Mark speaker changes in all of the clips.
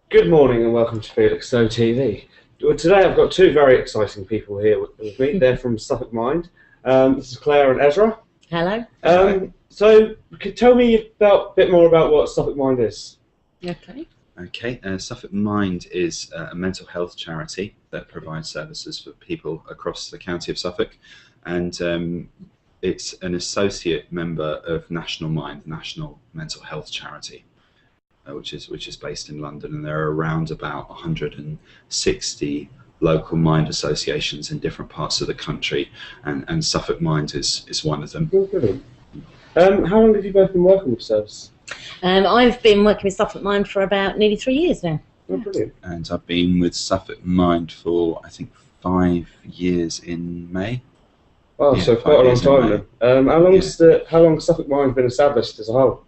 Speaker 1: Good morning and welcome to Felix So TV. Well, today I've got two very exciting people here with me. They're from Suffolk Mind. This is Claire and Ezra.
Speaker 2: Hello.
Speaker 1: So, could you tell me a bit more about what Suffolk Mind is?
Speaker 2: Okay.
Speaker 3: Okay, Suffolk Mind is a mental health charity that provides services for people across the county of Suffolk, and it's an associate member of National Mind, the national mental health charity, which is based in London, and there are around about 160 local mind associations in different parts of the country, and Suffolk Mind is one of them.
Speaker 1: Oh, brilliant. How long have you both been working with service?
Speaker 2: I've been working with Suffolk Mind for about nearly 3 years now.
Speaker 1: Oh, brilliant.
Speaker 3: And I've been with Suffolk Mind for, I think, 5 years in May.
Speaker 1: Oh,
Speaker 3: Yeah,
Speaker 1: so quite a long time then. How long has Suffolk Mind been established as a whole?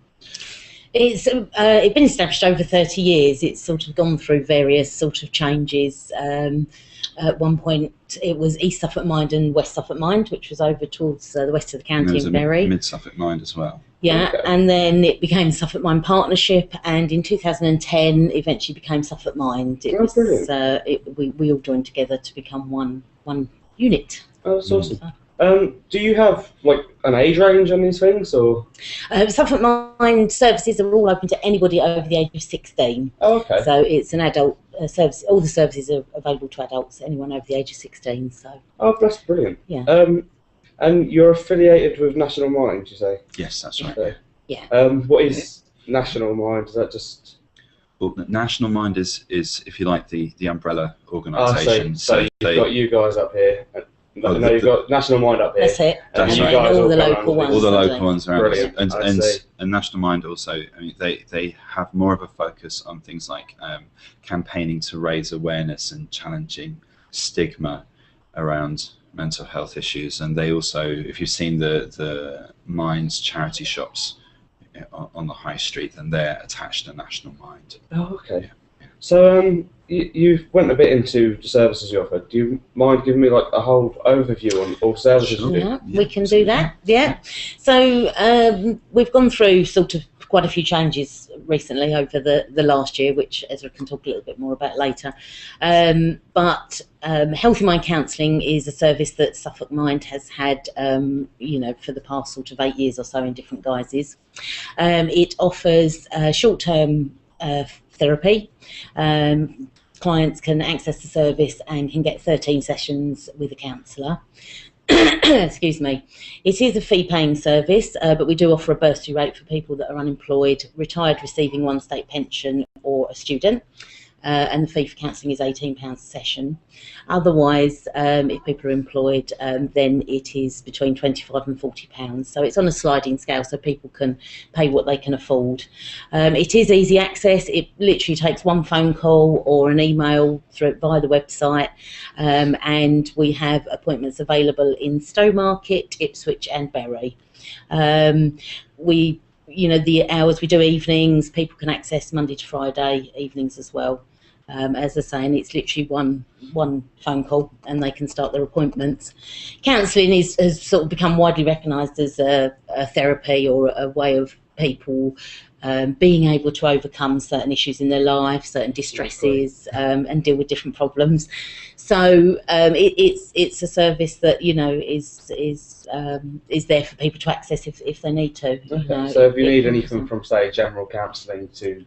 Speaker 2: It's been established over 30 years. It's sort of gone through various sort of changes. At one point, it was East Suffolk Mind and West Suffolk Mind, which was over towards the west of the county in Bury.
Speaker 3: Mid Suffolk Mind as well.
Speaker 2: Yeah,
Speaker 1: Okay.
Speaker 2: and then it became Suffolk Mind Partnership, and in 2010, eventually became Suffolk Mind. It was we all joined together to become one unit.
Speaker 1: Oh, that's awesome. Do you have like an age range on these things, or?
Speaker 2: Suffolk Mind services are all open to anybody over the age of 16.
Speaker 1: Oh, okay.
Speaker 2: So it's an adult service. All the services are available to adults, anyone over the age of 16. So.
Speaker 1: Oh, that's brilliant.
Speaker 2: Yeah.
Speaker 1: And you're affiliated with National Mind, you say?
Speaker 3: Yes, that's right.
Speaker 1: Okay.
Speaker 2: Yeah.
Speaker 1: What is National Mind? Is that just?
Speaker 3: Well, National Mind is if you like, the umbrella organisation.
Speaker 1: So you've got you guys up here. You've got National Mind up here.
Speaker 2: That's it.
Speaker 3: That's
Speaker 2: and
Speaker 3: right.
Speaker 2: then all the
Speaker 1: come
Speaker 2: local
Speaker 1: under
Speaker 2: ones.
Speaker 3: All the
Speaker 2: don't
Speaker 3: local
Speaker 2: they?
Speaker 3: ones around us.
Speaker 1: Brilliant.
Speaker 3: And National Mind also, I mean, they have more of a focus on things like campaigning to raise awareness and challenging stigma around mental health issues. And they also, if you've seen the Mind's charity shops on the high street, then they're attached to National Mind.
Speaker 1: Oh, okay.
Speaker 3: Yeah.
Speaker 1: So you went a bit into the services you offer. Do you mind giving me like a whole overview on all services you do?
Speaker 2: Yeah, we can do that. Yeah. So we've gone through sort of quite a few changes recently over the last year, which Ezra can talk a little bit more about later. But Healthy Mind Counselling is a service that Suffolk Mind has had, for the past sort of 8 years or so in different guises. It offers short-term therapy. Clients can access the service and can get 13 sessions with a counsellor. Excuse me. It is a fee-paying service, but we do offer a bursary rate for people that are unemployed, retired receiving one state pension, or a student. And the fee for counselling is £18 a session. Otherwise, if people are employed, then it is between £25 and £40. So it's on a sliding scale, so people can pay what they can afford. It is easy access. It literally takes one phone call or an email via the website, and we have appointments available in Stowmarket, Ipswich, and Bury. The hours we do evenings, people can access Monday to Friday evenings as well. As I say, and it's literally one phone call and they can start their appointments. Counselling has sort of become widely recognised as a therapy or a way of people being able to overcome certain issues in their life, certain distresses, and deal with different problems. So it's a service that is there for people to access if they need to.
Speaker 1: Okay. So if you need anything from say general counselling to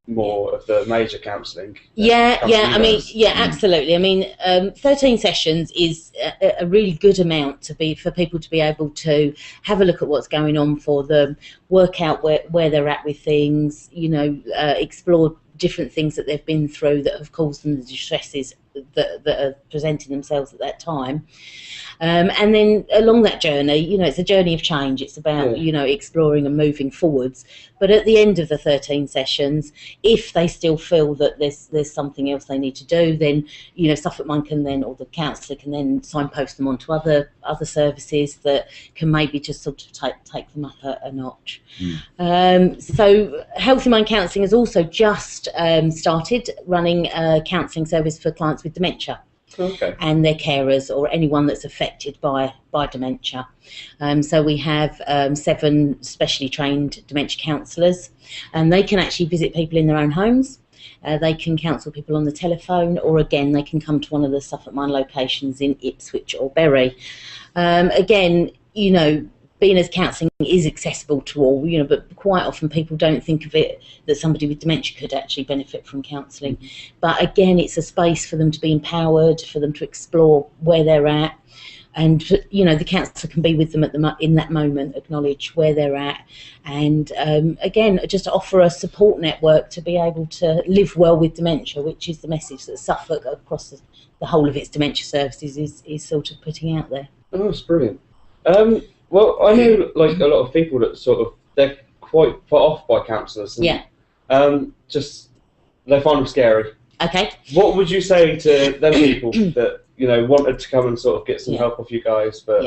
Speaker 1: more of the major counselling.
Speaker 2: Absolutely. I mean, 13 sessions is a really good amount for people to be able to have a look at what's going on for them, work out where they're at with things, explore different things that they've been through that have caused them the distresses that are presenting themselves at that time. And then along that journey, it's a journey of change. It's about, exploring and moving forwards. But at the end of the 13 sessions, if they still feel that there's something else they need to do, then, Suffolk Mind can then, or the counsellor can then signpost them onto other services that can maybe just sort of take them up a notch. So Healthy Mind Counselling has also just started running a counselling service for clients with dementia.
Speaker 1: Okay.
Speaker 2: And their carers or anyone that's affected by dementia. So we have 7 specially trained dementia counsellors, and they can actually visit people in their own homes. They can counsel people on the telephone, or again, they can come to one of the Suffolk Mine locations in Ipswich or Bury. Again, you know, being as counselling is accessible to all, you know, but quite often people don't think of it that somebody with dementia could actually benefit from counselling. But again, it's a space for them to be empowered, for them to explore where they're at. And, you know, the counsellor can be with them in that moment, acknowledge where they're at, and again, just offer a support network to be able to live well with dementia, which is the message that Suffolk, across the whole of its dementia services, is sort of putting out there.
Speaker 1: Oh, that's brilliant. Well, I know like a lot of people that sort of, they're quite put off by counsellors.
Speaker 2: Yeah.
Speaker 1: Just, they find them scary.
Speaker 2: Okay.
Speaker 1: What would you say to them people that, you know, wanted to come and sort of get some help off you guys, but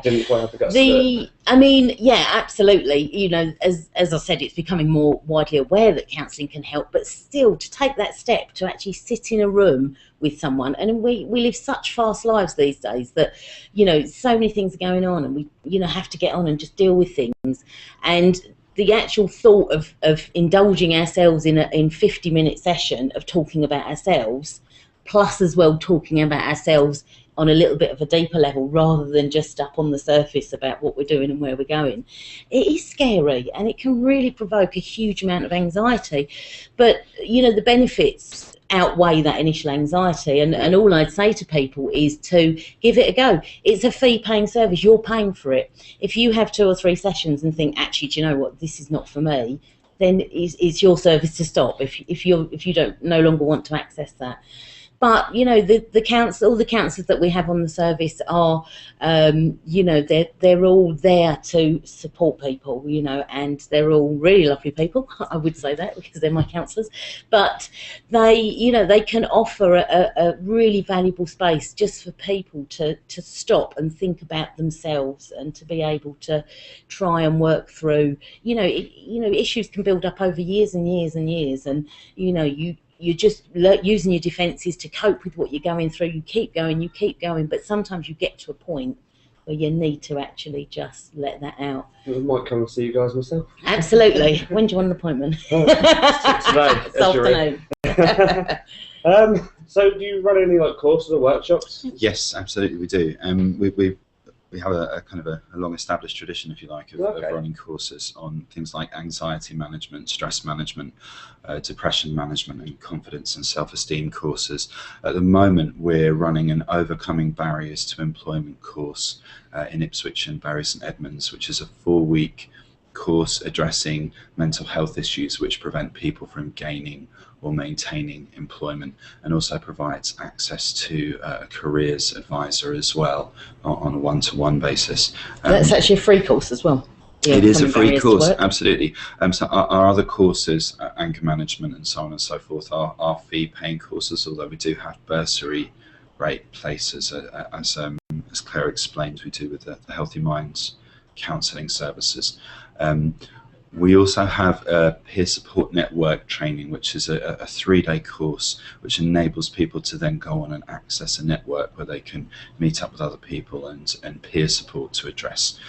Speaker 1: didn't quite have the guts to do it?
Speaker 2: I mean, yeah, absolutely. You know, as I said, it's becoming more widely aware that counselling can help, but still, to take that step, to actually sit in a room with someone, and we live such fast lives these days that, you know, so many things are going on, and we, you know, have to get on and just deal with things. And the actual thought of indulging ourselves in a 50-minute session of talking about ourselves, plus as well talking about ourselves on a little bit of a deeper level, rather than just up on the surface about what we're doing and where we're going, it is scary, and it can really provoke a huge amount of anxiety. But, you know, the benefits outweigh that initial anxiety, and all I'd say to people is to give it a go. It's a fee-paying service. You're paying for it. If you have 2 or 3 sessions and think, actually, do you know what, this is not for me, then it's your service to stop if you don't no longer want to access that. But, you know, all the counsellors that we have on the service are, you know, they're all there to support people, you know, and they're all really lovely people. I would say that because they're my counsellors. But they, you know, they can offer a really valuable space just for people to stop and think about themselves, and to be able to try and work through, you know, issues can build up over years and years and years, and, you know, you're just using your defences to cope with what you're going through. You keep going, but sometimes you get to a point where you need to actually just let that out.
Speaker 1: I might come and see you guys myself.
Speaker 2: Absolutely. When do you want an appointment?
Speaker 1: Today.
Speaker 2: This afternoon.
Speaker 1: So do you run any like courses or workshops?
Speaker 3: Yes, absolutely, we do. We have a kind of a long-established tradition, if you like, of running courses on things like anxiety management, stress management, depression management, and confidence and self-esteem courses. At the moment, we're running an Overcoming Barriers to Employment course in Ipswich and Bury St Edmunds, which is a 4-week course addressing mental health issues which prevent people from gaining or maintaining employment, and also provides access to a careers advisor as well on a one-to-one basis.
Speaker 2: That's actually a free course as well. Yeah,
Speaker 3: it is a free course, absolutely. So our other courses, anger management and so on and so forth, are fee-paying courses, although we do have bursary rate places, as Claire explained, we do with the Healthy Minds counselling services. We also have a peer support network training, which is a 3-day course which enables people to then go on and access a network where they can meet up with other people and peer support to address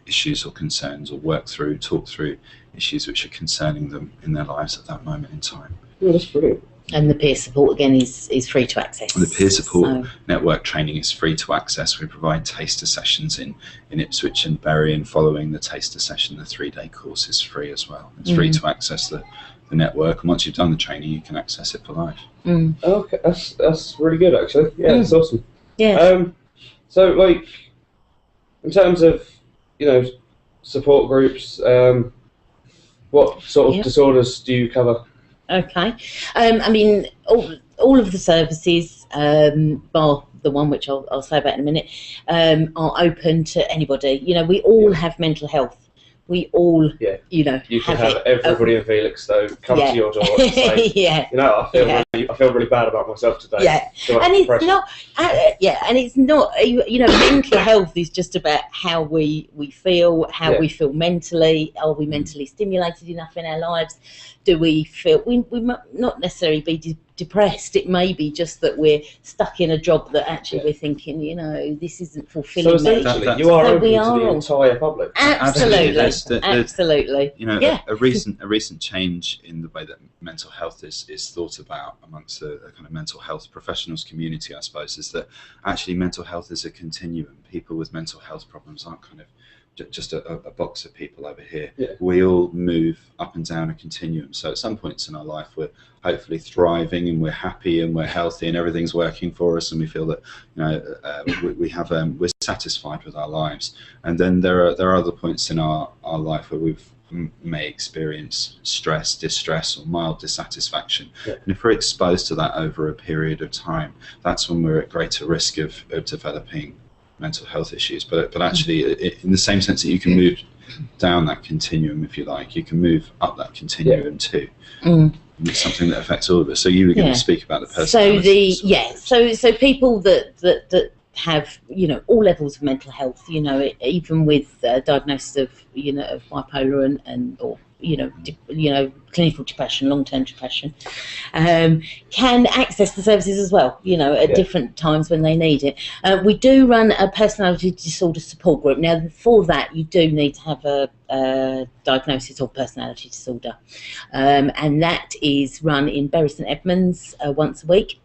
Speaker 3: issues or concerns, or talk through issues which are concerning them in their lives at that moment in time.
Speaker 1: Yeah, that's brilliant.
Speaker 2: And the peer support, again, is free to access.
Speaker 3: The peer support network training is free to access. We provide taster sessions in Ipswich and Bury, and following the taster session, the 3-day course is free as well. It's free to access the network, and once you've done the training, you can access it for life.
Speaker 1: Okay, that's really good, actually. Yeah, that's awesome.
Speaker 2: Yeah.
Speaker 1: So, like, in terms of, you know, support groups, what sort of disorders do you cover?
Speaker 2: Okay. I mean, all of the services, bar the one which I'll say about in a minute, are open to anybody. You know, we all have mental health. We all, you know,
Speaker 1: you can have everybody in Felix though come to your door and say, you know, I feel really bad about myself today.
Speaker 2: Yeah, and it's not, and it's not, you know, mental health is just about how we feel, how we feel mentally. Are we mentally stimulated enough in our lives? Do we feel we might not necessarily be depressed. It may be just that we're stuck in a job that actually we're thinking, this isn't fulfilling
Speaker 1: So
Speaker 2: me.
Speaker 1: essentially, you are
Speaker 2: So
Speaker 1: open
Speaker 2: we
Speaker 1: to
Speaker 2: are
Speaker 1: the
Speaker 2: all-
Speaker 1: entire public.
Speaker 2: Absolutely. Absolutely.
Speaker 3: A recent change in the way that mental health is thought about amongst a kind of mental health professionals community, I suppose, is that actually mental health is a continuum. People with mental health problems aren't kind of just a box of people over here. We all move up and down a continuum. So at some points in our life, we're hopefully thriving and we're happy and we're healthy and everything's working for us, and we feel that we're satisfied with our lives. And then there are other points in our life where we've may experience stress, distress, or mild dissatisfaction. And if we're exposed to that over a period of time, that's when we're at greater risk of developing mental health issues. But actually, in the same sense that you can move down that continuum, if you like, you can move up that continuum too. It's something that affects all of us. So you were going to speak about the personality.
Speaker 2: So people that have all levels of mental health, even with diagnosis of of bipolar or clinical depression, long-term depression, can access the services as well, at different times when they need it. We do run a personality disorder support group. Now, for that, you do need to have a diagnosis of personality disorder, and that is run in Bury St Edmunds once a week,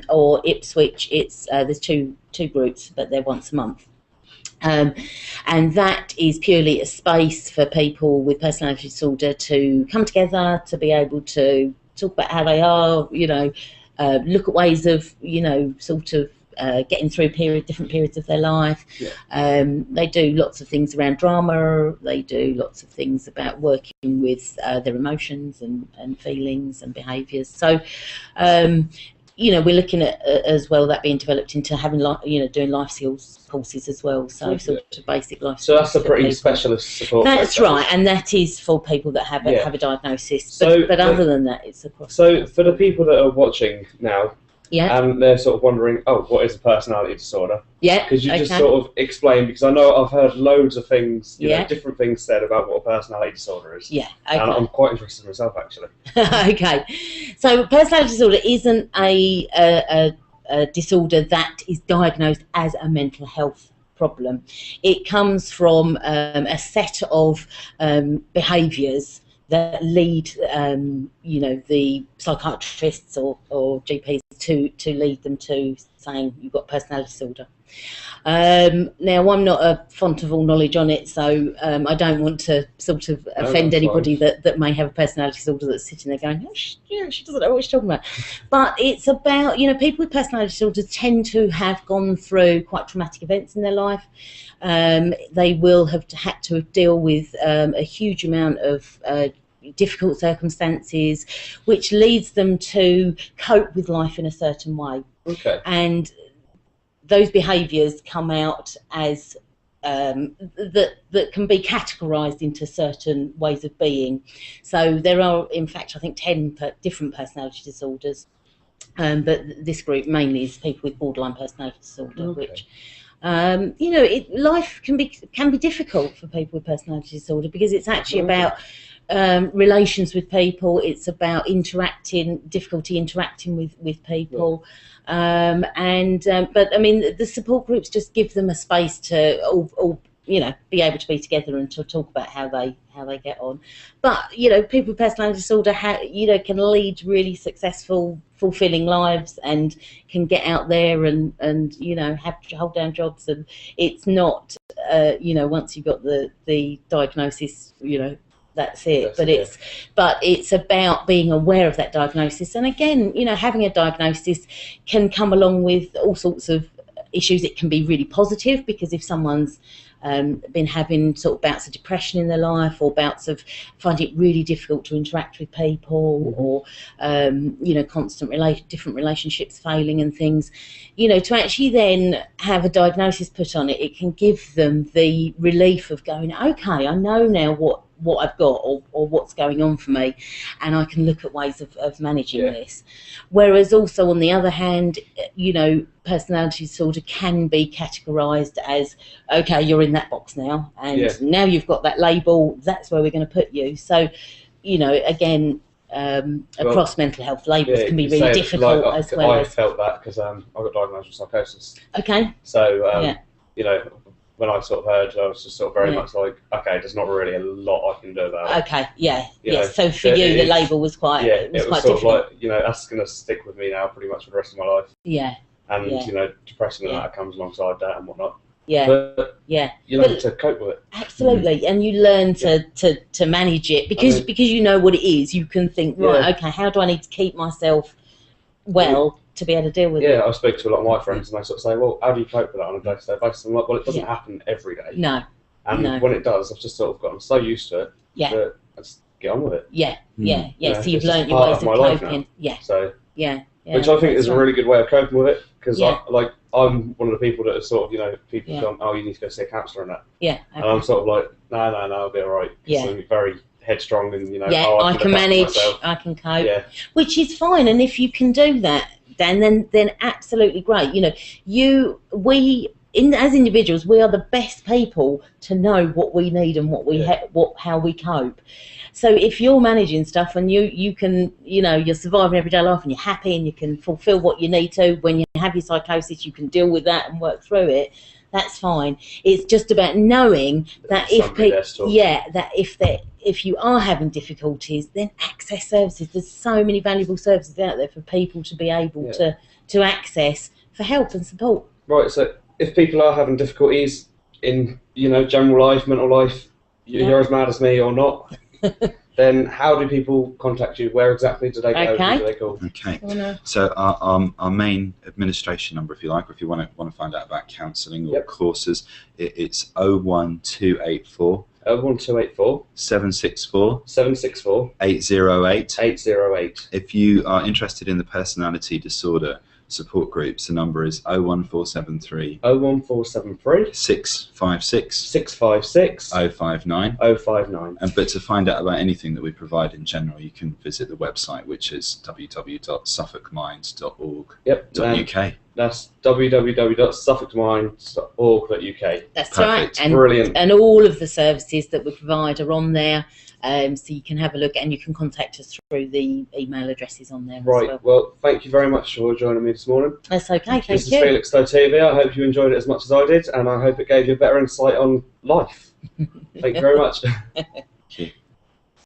Speaker 2: or Ipswich. It's there's two groups, but they're once a month. And that is purely a space for people with personality disorder to come together, to be able to talk about how they are, look at ways of, getting through different periods of their life. They do lots of things around drama. They do lots of things about working with their emotions and feelings and behaviours. So, we're looking at as well that being developed into having, doing life skills courses as well. So sort of basic life skills.
Speaker 1: So that's a pretty specialist support.
Speaker 2: That's right, and that is for people that have a diagnosis. But other than that, it's across.
Speaker 1: So for the people that are watching now,
Speaker 2: Yeah.
Speaker 1: And they're sort of wondering, oh, what is a personality disorder?
Speaker 2: Yeah.
Speaker 1: Could you just sort of explain, because I know I've heard loads of things, different things said about what a personality disorder is.
Speaker 2: Yeah. Okay.
Speaker 1: And I'm quite interested myself, actually.
Speaker 2: Okay. So personality disorder isn't a disorder that is diagnosed as a mental health problem. It comes from a set of behaviours that lead, the psychiatrists or GPs to lead them to saying you've got personality disorder. Now, I'm not a font of all knowledge on it, so I don't want to sort of offend anybody that may have a personality disorder that's sitting there going, oh, she doesn't know what she's talking about. But it's about, people with personality disorders tend to have gone through quite traumatic events in their life. They will have had to deal with a huge amount of difficult circumstances, which leads them to cope with life in a certain way.
Speaker 1: Okay.
Speaker 2: And those behaviours come out as that can be categorised into certain ways of being. So there are, in fact, I think 10 different personality disorders, but this group mainly is people with borderline personality disorder, which. Life can be difficult for people with personality disorder because it's actually about relations with people. It's about difficulty interacting with people, but I mean, the support groups just give them a space to all be able to be together and to talk about how they get on. But people with personality disorder can lead really successful, fulfilling lives and can get out there and have hold down jobs, and it's not once you've got the diagnosis, that's it. But it's about being aware of that diagnosis, and again, having a diagnosis can come along with all sorts of issues. It can be really positive because if someone's been having sort of bouts of depression in their life, or bouts of finding it really difficult to interact with people, or constant different relationships failing and things, to actually then have a diagnosis put on it, it can give them the relief of going, okay, I know now what I've got or what's going on for me, and I can look at ways of managing this. Whereas also on the other hand, personality disorder can be categorised as, okay, you're in that box now, and now you've got that label, that's where we're going to put you. So, again, across mental health labels
Speaker 1: Yeah,
Speaker 2: can be
Speaker 1: you
Speaker 2: really
Speaker 1: say,
Speaker 2: difficult
Speaker 1: like,
Speaker 2: as well
Speaker 1: I
Speaker 2: as.
Speaker 1: felt that because I got diagnosed with psychosis.
Speaker 2: Okay.
Speaker 1: So,
Speaker 2: Yeah.
Speaker 1: you know, when I sort of heard, I was just sort of very
Speaker 2: Yeah.
Speaker 1: much like, okay, there's not really a lot I can do about it.
Speaker 2: Okay. Yeah.
Speaker 1: You
Speaker 2: Yeah.
Speaker 1: know,
Speaker 2: So for you, the label was quite.
Speaker 1: Yeah,
Speaker 2: it was quite
Speaker 1: sort
Speaker 2: difficult.
Speaker 1: of like, you know, that's going to stick with me now pretty much for the rest of my life.
Speaker 2: Yeah.
Speaker 1: And,
Speaker 2: Yeah.
Speaker 1: you know, depression and
Speaker 2: Yeah.
Speaker 1: that comes alongside that and whatnot.
Speaker 2: Yeah.
Speaker 1: But
Speaker 2: Yeah.
Speaker 1: you learn to cope with it.
Speaker 2: Absolutely, and you learn to manage it because you know what it is. You can think, right, okay, how do I need to keep myself well to be able to deal with it?
Speaker 1: Yeah, I speak to a lot of my friends and they sort of say, well, how do you cope with that on a day-to-day basis? I'm like, well, it doesn't happen every day.
Speaker 2: No.
Speaker 1: And when it does, I've just sort of gotten so used to it that I just get on with it.
Speaker 2: Yeah.
Speaker 1: You know,
Speaker 2: So you've
Speaker 1: it's
Speaker 2: learned
Speaker 1: just
Speaker 2: your
Speaker 1: part
Speaker 2: ways
Speaker 1: of
Speaker 2: of
Speaker 1: my life
Speaker 2: coping.
Speaker 1: now.
Speaker 2: Yeah.
Speaker 1: So
Speaker 2: yeah.
Speaker 1: Which I think is a really good way of coping with it because
Speaker 2: Yeah.
Speaker 1: I'm one of the people that are sort of, you know, people gone, oh, you need to go see a counsellor and that.
Speaker 2: Yeah. Okay.
Speaker 1: And I'm sort of like, no, I'll be all right.
Speaker 2: Yeah.
Speaker 1: I'm very headstrong and, you know,
Speaker 2: I can manage, I can cope, which is fine. And if you can do that, Dan, then absolutely great. You know, as individuals, we are the best people to know what we need and what we how we cope. So if you're managing stuff and you can, you know, you're surviving everyday life and you're happy and you can fulfill what you need to, when you have your psychosis, you can deal with that and work through it. That's fine. It's just about knowing that if you are having difficulties, then access services. There's so many valuable services out there for people to be able to access for help and support.
Speaker 1: Right. So if people are having difficulties in, you know, general life, mental life, you're as mad as me or not, then how do people contact you? Where exactly do they go? Who do they call?
Speaker 3: Okay. So our main administration number, if you like, or if you want to find out about counselling or courses, it's 01284
Speaker 1: 01284
Speaker 3: 764
Speaker 1: 764
Speaker 3: 808
Speaker 1: 808.
Speaker 3: If you are interested in the personality disorder support groups, the number is 01473
Speaker 1: 01473
Speaker 3: 656
Speaker 1: 656
Speaker 3: 059
Speaker 1: 059.
Speaker 3: But to find out about anything that we provide in general, you can visit the website, which is www.suffolkminds.org.uk.
Speaker 1: That's www.suffolkminds.org.uk.
Speaker 2: That's
Speaker 1: perfect.
Speaker 2: Right. And,
Speaker 1: brilliant.
Speaker 2: And all of the services that we provide are on there. So you can have a look and you can contact us through the email addresses on there as well.
Speaker 1: Well, thank you very much for joining me this morning.
Speaker 2: That's okay, thank you.
Speaker 1: This is Felix Low TV. I hope you enjoyed it as much as I did, and I hope it gave you a better insight on life. Thank you very much.
Speaker 3: Thank you.